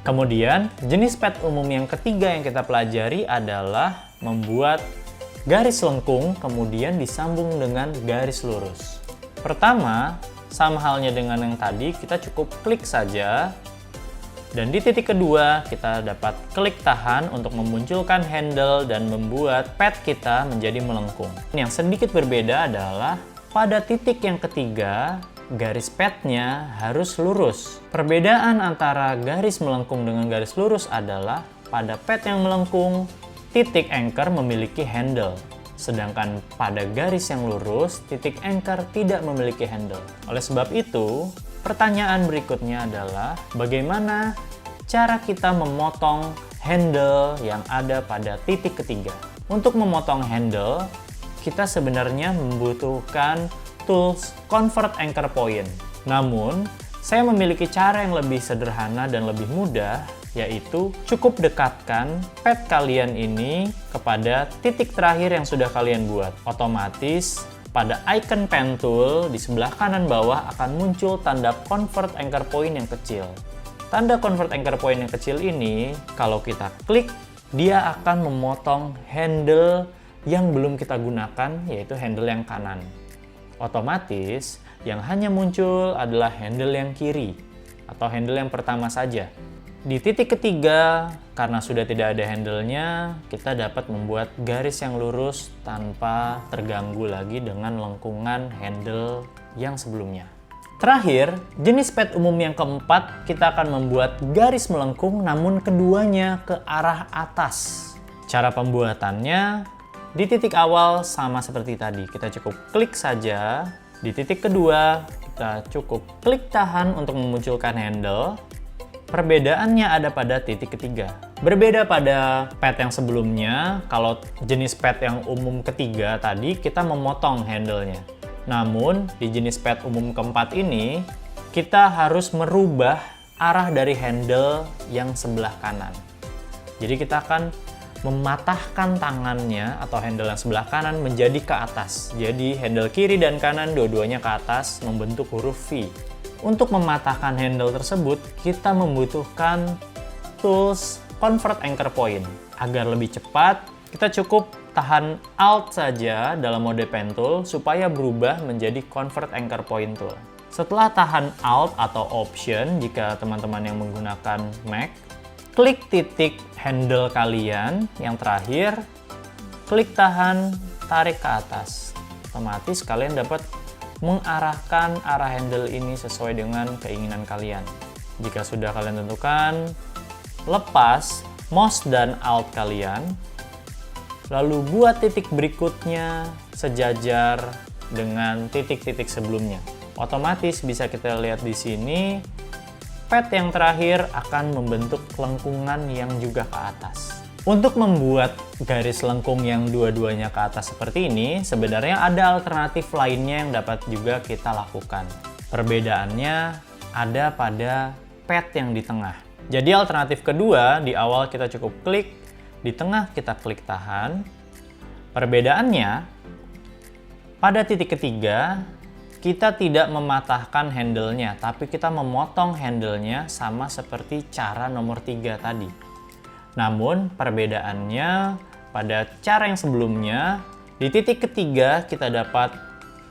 Kemudian, jenis pad umum yang ketiga yang kita pelajari adalah membuat garis lengkung kemudian disambung dengan garis lurus. Pertama, sama halnya dengan yang tadi, kita cukup klik saja. Dan di titik kedua, kita dapat klik tahan untuk memunculkan handle dan membuat pad kita menjadi melengkung. Yang sedikit berbeda adalah pada titik yang ketiga, garis padnya harus lurus. Perbedaan antara garis melengkung dengan garis lurus adalah pada pad yang melengkung, titik anchor memiliki handle. Sedangkan pada garis yang lurus, titik anchor tidak memiliki handle. Oleh sebab itu, pertanyaan berikutnya adalah bagaimana cara kita memotong handle yang ada pada titik ketiga. Untuk memotong handle, kita sebenarnya membutuhkan tools Convert Anchor Point. Namun, saya memiliki cara yang lebih sederhana dan lebih mudah, yaitu cukup dekatkan pad kalian ini kepada titik terakhir yang sudah kalian buat. Otomatis, pada icon pen tool di sebelah kanan bawah akan muncul tanda Convert Anchor Point yang kecil. Tanda Convert Anchor Point yang kecil ini, kalau kita klik, dia akan memotong handle yang belum kita gunakan, yaitu handle yang kanan. Otomatis, yang hanya muncul adalah handle yang kiri, atau handle yang pertama saja. Di titik ketiga, karena sudah tidak ada handle-nya, kita dapat membuat garis yang lurus tanpa terganggu lagi dengan lengkungan handle yang sebelumnya. Terakhir, jenis pad umum yang keempat, kita akan membuat garis melengkung namun keduanya ke arah atas. Cara pembuatannya, di titik awal sama seperti tadi, kita cukup klik saja. Di titik kedua, kita cukup klik tahan untuk memunculkan handle. Perbedaannya ada pada titik ketiga. Berbeda pada pad yang sebelumnya, kalau jenis pad yang umum ketiga tadi, kita memotong handle-nya. Namun, di jenis pad umum keempat ini, kita harus merubah arah dari handle yang sebelah kanan. Jadi kita akan mematahkan tangannya atau handle yang sebelah kanan menjadi ke atas. Jadi handle kiri dan kanan dua-duanya ke atas membentuk huruf V. Untuk mematahkan handle tersebut, kita membutuhkan tools Convert Anchor Point. Agar lebih cepat, kita cukup tahan Alt saja dalam mode pen tool supaya berubah menjadi Convert Anchor Point tool. Setelah tahan Alt atau Option jika teman-teman yang menggunakan Mac, klik titik handle kalian yang terakhir, klik tahan, tarik ke atas. Otomatis kalian dapat mengarahkan arah handle ini sesuai dengan keinginan kalian. Jika sudah kalian tentukan, lepas mouse dan Alt kalian, lalu buat titik berikutnya sejajar dengan titik-titik sebelumnya. Otomatis bisa kita lihat di sini, pad yang terakhir akan membentuk lengkungan yang juga ke atas. Untuk membuat garis lengkung yang dua-duanya ke atas seperti ini, sebenarnya ada alternatif lainnya yang dapat juga kita lakukan. Perbedaannya ada pada pad yang di tengah. Jadi alternatif kedua, di awal kita cukup klik, di tengah kita klik tahan. Perbedaannya, pada titik ketiga, kita tidak mematahkan handle-nya, tapi kita memotong handle-nya sama seperti cara nomor 3 tadi. Namun, perbedaannya pada cara yang sebelumnya, di titik ketiga kita dapat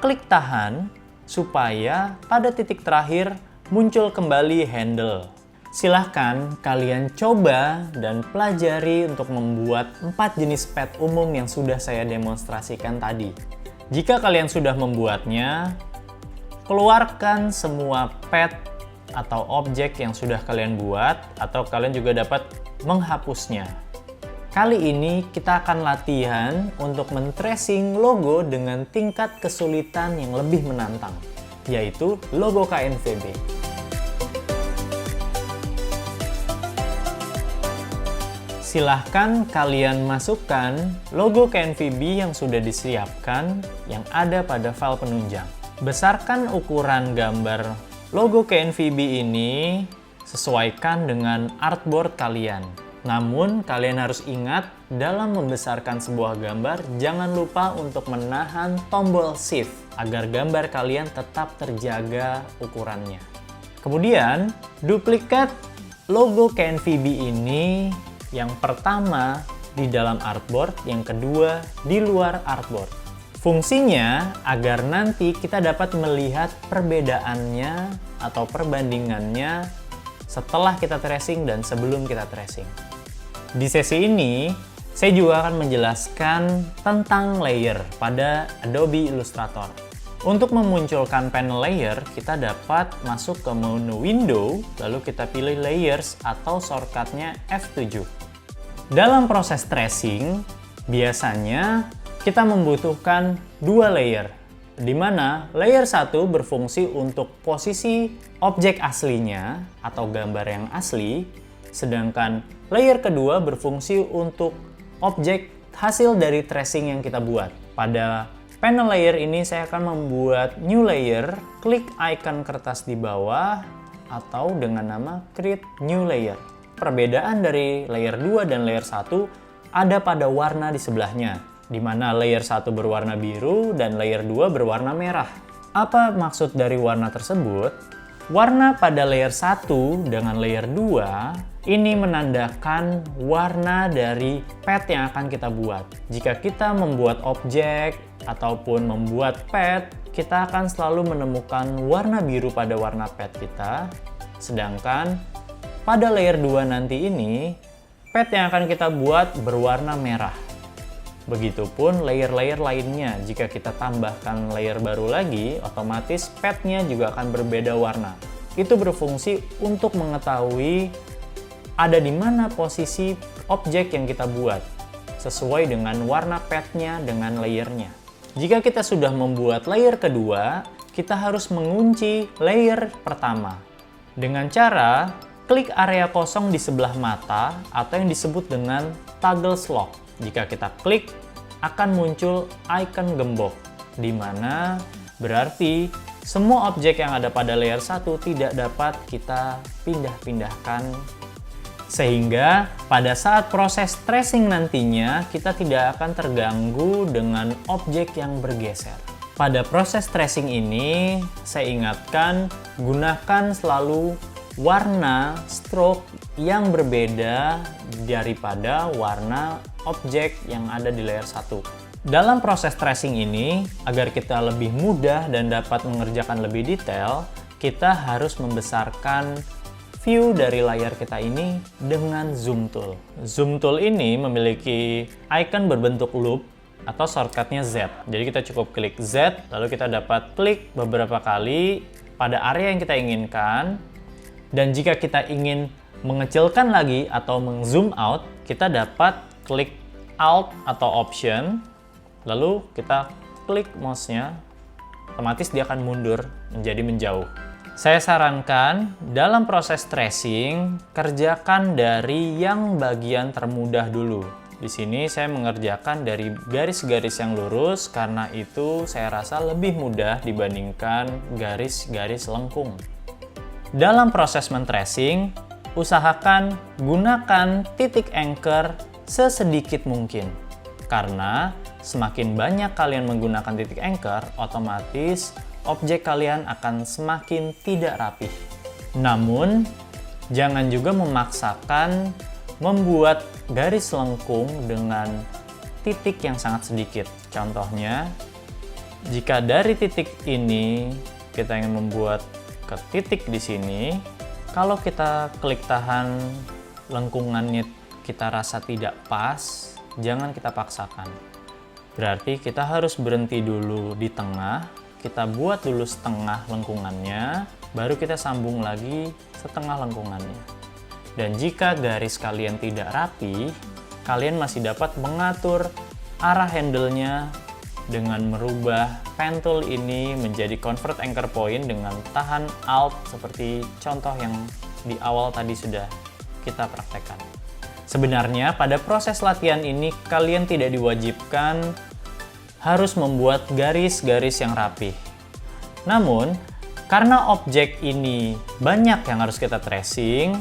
klik tahan supaya pada titik terakhir muncul kembali handle. Silahkan kalian coba dan pelajari untuk membuat 4 jenis pad umum yang sudah saya demonstrasikan tadi. Jika kalian sudah membuatnya, keluarkan semua pad atau objek yang sudah kalian buat, atau kalian juga dapat menghapusnya. Kali ini kita akan latihan untuk men-tracing logo dengan tingkat kesulitan yang lebih menantang, yaitu logo KNVB. Silahkan kalian masukkan logo KNVB yang sudah disiapkan yang ada pada file penunjang. Besarkan ukuran gambar logo KNVB ini sesuaikan dengan artboard kalian. Namun, kalian harus ingat dalam membesarkan sebuah gambar, jangan lupa untuk menahan tombol Shift agar gambar kalian tetap terjaga ukurannya. Kemudian, duplikat logo KNVB ini yang pertama di dalam artboard, yang kedua di luar artboard. Fungsinya agar nanti kita dapat melihat perbedaannya atau perbandingannya setelah kita tracing dan sebelum kita tracing. Di sesi ini, saya juga akan menjelaskan tentang layer pada Adobe Illustrator. Untuk memunculkan panel layer, kita dapat masuk ke menu Window, lalu kita pilih Layers atau shortcutnya F7. Dalam proses tracing, biasanya kita membutuhkan dua layer, di mana layer 1 berfungsi untuk posisi objek aslinya atau gambar yang asli, sedangkan layer kedua berfungsi untuk objek hasil dari tracing yang kita buat. Pada panel layer ini saya akan membuat new layer, klik icon kertas di bawah, atau dengan nama create new layer. Perbedaan dari layer 2 dan layer 1 ada pada warna di sebelahnya, di mana layer 1 berwarna biru dan layer 2 berwarna merah. Apa maksud dari warna tersebut? Warna pada layer 1 dengan layer 2 ini menandakan warna dari pad yang akan kita buat. Jika kita membuat objek ataupun membuat pad, kita akan selalu menemukan warna biru pada warna pad kita. Sedangkan pada layer 2 nanti ini, pad yang akan kita buat berwarna merah. Begitupun layer-layer lainnya, jika kita tambahkan layer baru lagi, otomatis padnya juga akan berbeda warna. Itu berfungsi untuk mengetahui ada di mana posisi objek yang kita buat, sesuai dengan warna padnya dengan layernya. Jika kita sudah membuat layer kedua, kita harus mengunci layer pertama. Dengan cara klik area kosong di sebelah mata atau yang disebut dengan toggle lock. Jika kita klik, akan muncul icon gembok, di mana berarti semua objek yang ada pada layer 1 tidak dapat kita pindah-pindahkan, sehingga pada saat proses tracing nantinya kita tidak akan terganggu dengan objek yang bergeser. Pada proses tracing ini, saya ingatkan gunakan selalu warna stroke yang berbeda daripada warna objek yang ada di layer 1. Dalam proses tracing ini, agar kita lebih mudah dan dapat mengerjakan lebih detail, kita harus membesarkan view dari layar kita ini dengan zoom tool. Zoom tool ini memiliki icon berbentuk loop atau shortcutnya Z. Jadi kita cukup klik Z, lalu kita dapat klik beberapa kali pada area yang kita inginkan. Dan jika kita ingin mengecilkan lagi atau meng-zoom out, kita dapat klik Alt atau Option, lalu kita klik mouse-nya, otomatis dia akan mundur menjadi menjauh. Saya sarankan dalam proses tracing, kerjakan dari yang bagian termudah dulu. Di sini saya mengerjakan dari garis-garis yang lurus karena itu saya rasa lebih mudah dibandingkan garis-garis lengkung. Dalam proses men-tracing, usahakan gunakan titik anchor sesedikit mungkin. Karena semakin banyak kalian menggunakan titik anchor, otomatis objek kalian akan semakin tidak rapih. Namun, jangan juga memaksakan membuat garis lengkung dengan titik yang sangat sedikit. Contohnya, jika dari titik ini kita ingin membuat ke titik di sini, kalau kita klik tahan lengkungannya kita rasa tidak pas, jangan kita paksakan. Berarti kita harus berhenti dulu di tengah, kita buat dulu setengah lengkungannya, baru kita sambung lagi setengah lengkungannya. Dan jika garis kalian tidak rapi, kalian masih dapat mengatur arah handle-nya dengan merubah pen tool ini menjadi convert anchor point dengan tahan Alt seperti contoh yang di awal tadi sudah kita praktekkan. Sebenarnya pada proses latihan ini kalian tidak diwajibkan harus membuat garis-garis yang rapi. Namun, karena objek ini banyak yang harus kita tracing,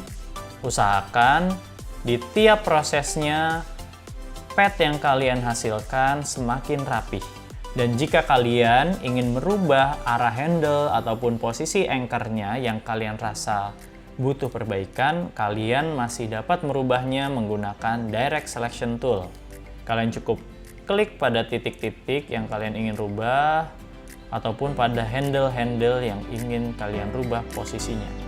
usahakan di tiap prosesnya pad yang kalian hasilkan semakin rapi. Dan jika kalian ingin merubah arah handle ataupun posisi anchor-nya yang kalian rasa butuh perbaikan, kalian masih dapat merubahnya menggunakan Direct Selection Tool. Kalian cukup klik pada titik-titik yang kalian ingin rubah, ataupun pada handle-handle yang ingin kalian rubah posisinya.